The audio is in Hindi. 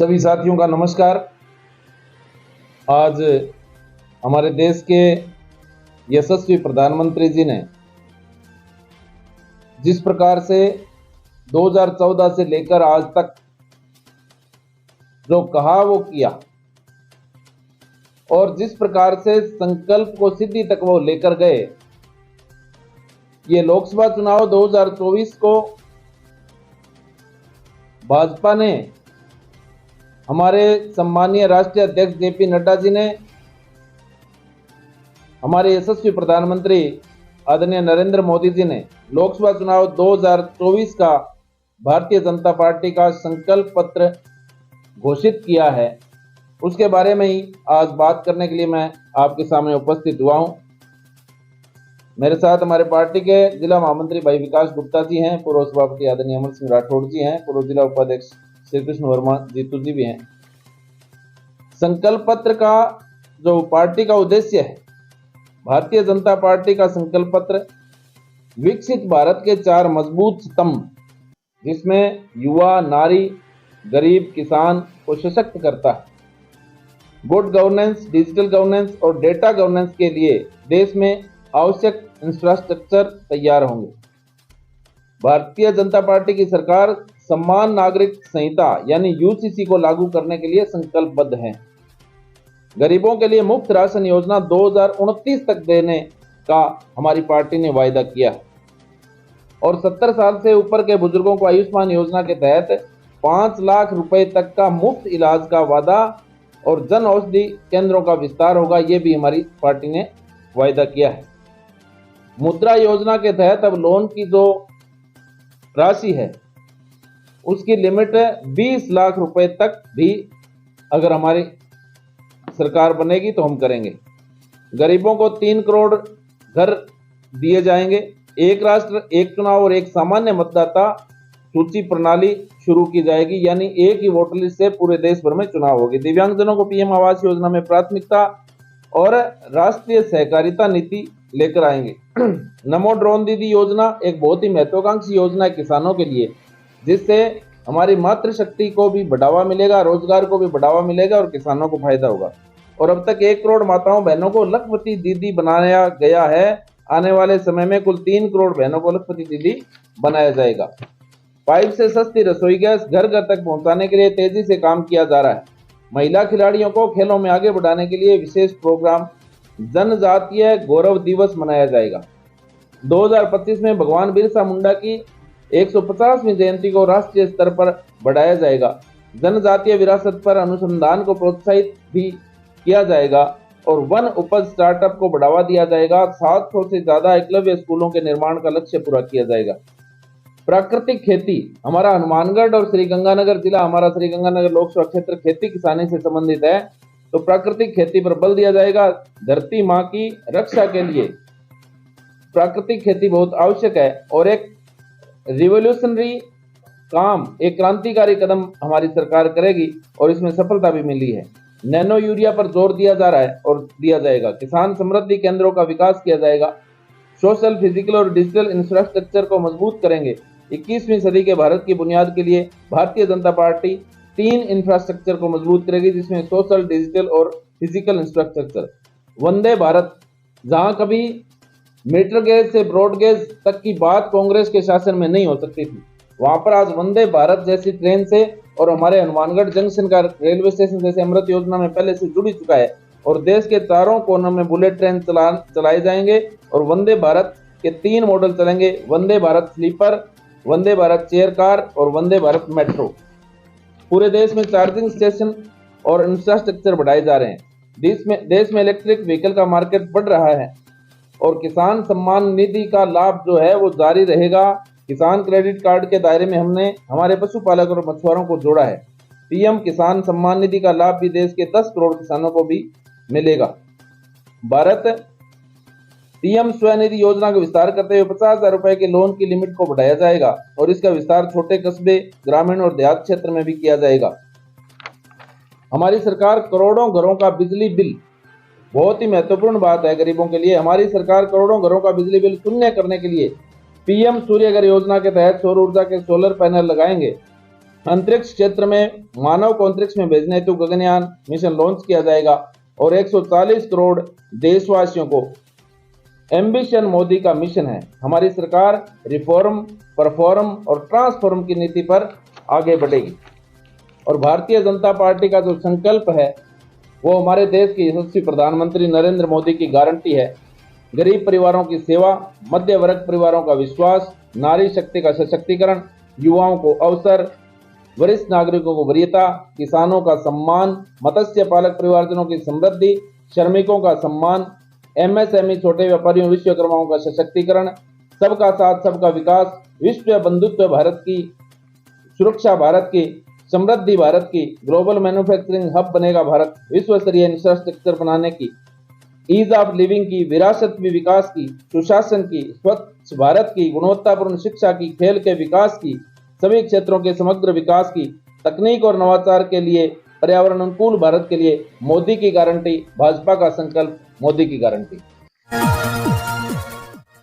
सभी साथियों का नमस्कार। आज हमारे देश के यशस्वी प्रधानमंत्री जी ने जिस प्रकार से 2014 से लेकर आज तक जो कहा वो किया और जिस प्रकार से संकल्प को सिद्धि तक वो लेकर गए, ये लोकसभा चुनाव 2024 को भाजपा ने, हमारे सम्मानीय राष्ट्रीय अध्यक्ष जेपी नड्डा जी ने, हमारे यशस्वी प्रधानमंत्री आदरणीय नरेंद्र मोदी जी ने लोकसभा चुनाव 2024 का भारतीय जनता पार्टी का संकल्प पत्र घोषित किया है। उसके बारे में ही आज बात करने के लिए मैं आपके सामने उपस्थित हुआ हूं। मेरे साथ हमारे पार्टी के जिला महामंत्री भाई विकास गुप्ता जी हैं, पूर्व सभापति आदरणीय अमर सिंह राठौड़ जी हैं, पूर्व जिला उपाध्यक्ष श्री कृष्ण वर्मा जीतू जी भी हैं। संकल्प पत्र का जो पार्टी का उद्देश्य है, भारतीय जनता पार्टी का संकल्प पत्र विकसित भारत के 4 मजबूत स्तंभ, जिसमें युवा, नारी, गरीब, किसान को सशक्त करता है, गुड गवर्नेंस, डिजिटल गवर्नेंस और डेटा गवर्नेंस के लिए देश में आवश्यक इंफ्रास्ट्रक्चर तैयार होंगे। भारतीय जनता पार्टी की सरकार समान नागरिक संहिता यानी यूसीसी को लागू करने के लिए संकल्पबद्ध है। गरीबों के लिए मुफ्त राशन योजना 2029 तक देने का हमारी पार्टी ने वायदा किया है और 70 साल से ऊपर के बुजुर्गों को आयुष्मान योजना के तहत 5 लाख रुपए तक का मुफ्त इलाज का वादा और जन औषधि केंद्रों का विस्तार होगा, ये भी हमारी पार्टी ने वायदा किया है। मुद्रा योजना के तहत अब लोन की जो राशि है उसकी लिमिट 20 लाख रुपए तक भी अगर हमारी सरकार बनेगी तो हम करेंगे। गरीबों को 3 करोड़ घर दिए जाएंगे। एक राष्ट्र एक चुनाव और एक सामान्य मतदाता सूची प्रणाली शुरू की जाएगी, यानी एक ही वोटर लिस्ट से पूरे देश भर में चुनाव होगी। दिव्यांगजनों को पीएम आवास योजना में प्राथमिकता और राष्ट्रीय सहकारिता नीति लेकर आएंगे। नमो ड्रोन दीदी योजना एक बहुत ही महत्वाकांक्षी योजना है किसानों के लिए, जिससे हमारी मातृशक्ति को भी बढ़ावा मिलेगा, रोजगार को भी बढ़ावा मिलेगा और किसानों को फायदा होगा। और अब तक 1 करोड़ माताओं बहनों को लखपति दीदी बनाया गया है। आने वाले समय में कुल 3 करोड़ बहनों को लखपति दीदी बनाया जाएगा। पाइप से सस्ती रसोई गैस घर घर तक पहुंचाने के लिए तेजी से काम किया जा रहा है। महिला खिलाड़ियों को खेलों में आगे बढ़ाने के लिए विशेष प्रोग्राम जनजातीय गौरव दिवस मनाया जाएगा। 2025 में भगवान बिरसा मुंडा की 150वीं जयंती को राष्ट्रीय स्तर पर बढ़ाया जाएगा। जनजातीय विरासत पर अनुसंधान को प्रोत्साहित भी किया जाएगा और वन उपज स्टार्टअप को बढ़ावा दिया जाएगा। 700 से ज्यादा एकलव्य स्कूलों के निर्माण का लक्ष्य पूरा किया जाएगा। प्राकृतिक खेती, हमारा हनुमानगढ़ और श्रीगंगानगर जिला, हमारा श्रीगंगानगर लोकसभा क्षेत्र खेती किसानी से संबंधित है, तो प्राकृतिक खेती पर बल दिया जाएगा। धरती माँ की रक्षा के लिए प्राकृतिक खेती बहुत आवश्यक है और एक रिवोल्यूशनरी काम, एक क्रांतिकारी कदम हमारी सरकार करेगी और इसमें सफलता भी मिली है। नैनो यूरिया पर जोर दिया जा रहा है और दिया जाएगा। किसान समृद्धि केंद्रों का विकास किया जाएगा। सोशल, फिजिकल और डिजिटल इंफ्रास्ट्रक्चर को मजबूत करेंगे। 21वीं सदी के भारत की बुनियाद के लिए भारतीय जनता पार्टी 3 इंफ्रास्ट्रक्चर को मजबूत करेगी, जिसमें सोशल, डिजिटल और फिजिकल इंफ्रास्ट्रक्चर। वंदे भारत, जहां कभी मीटर गेज से ब्रॉड गेज तक की बात कांग्रेस के शासन में नहीं हो सकती थी, वहां पर आज वंदे भारत जैसी ट्रेन से और हमारे हनुमानगढ़ जंक्शन का रेलवे स्टेशन जैसे अमृत योजना में पहले से जुड़ चुका है और देश के चारों कोनों में बुलेट ट्रेन चलाए जाएंगे और वंदे भारत के 3 मॉडल चलेंगे, Vande Bharat sleeper, Vande Bharat chair car और वंदे भारत मेट्रो। पूरे देश में चार्जिंग स्टेशन और इंफ्रास्ट्रक्चर बढ़ाए जा रहे हैं। देश में इलेक्ट्रिक व्हीकल का मार्केट बढ़ रहा है और किसान सम्मान निधि का लाभ जो है वो जारी रहेगा। किसान क्रेडिट कार्ड के दायरे में हमने हमारे पशुपालक और मछुआरों को जोड़ा है। पीएम किसान सम्मान निधि का लाभ भी देश के 10 करोड़ किसानों को भी मिलेगा। भारत पीएम स्वनिधि योजना का विस्तार करते हुए 50,000 रुपए के लोन की लिमिट को बढ़ाया जाएगा और इसका विस्तार छोटे कस्बे, ग्रामीण और देहात क्षेत्र में भी किया जाएगा। हमारी सरकार करोड़ों घरों का बिजली बिल, बहुत ही महत्वपूर्ण बात है गरीबों के लिए, हमारी सरकार करोड़ों घरों का बिजली बिल शून्य करने के लिए पीएम सूर्य घर योजना के तहत सौर ऊर्जा के सोलर पैनल लगाएंगे अंतरिक्ष क्षेत्र में मानव को अंतरिक्ष में भेजने हेतु गगनयान मिशन लॉन्च किया जाएगा और 140 करोड़ देशवासियों को एम्बिशन मोदी का मिशन है। हमारी सरकार रिफॉर्म, परफॉर्म और ट्रांसफॉर्म की नीति पर आगे बढ़ेगी और भारतीय जनता पार्टी का जो संकल्प है वो हमारे देश के यशस्वी प्रधानमंत्री नरेंद्र मोदी की गारंटी है। गरीब परिवारों की सेवा, मध्य वर्ग परिवारों का विश्वास, नारी शक्ति का सशक्तिकरण, युवाओं को अवसर, वरिष्ठ नागरिकों को वरीयता, किसानों का सम्मान, मत्स्य पालक परिवारजनों की समृद्धि, श्रमिकों का सम्मान, एमएसएमई छोटे व्यापारियों, विश्वकर्माओं का सशक्तिकरण, सबका साथ सबका विकास, विश्व बंधुत्व भारत की, सुरक्षा भारत की, समृद्धि भारत की, ग्लोबल मैन्युफैक्चरिंग हब बनेगा भारत, विश्व स्तरीय इंफ्रास्ट्रक्चर बनाने की, ईज ऑफ लिविंग की, विरासत में विकास की, सुशासन की, स्वच्छ भारत की, गुणवत्तापूर्ण शिक्षा की, खेल के विकास की, सभी क्षेत्रों के समग्र विकास की, तकनीक और नवाचार के लिए, पर्यावरण अनुकूल भारत के लिए मोदी की गारंटी, भाजपा का संकल्प, मोदी की गारंटी।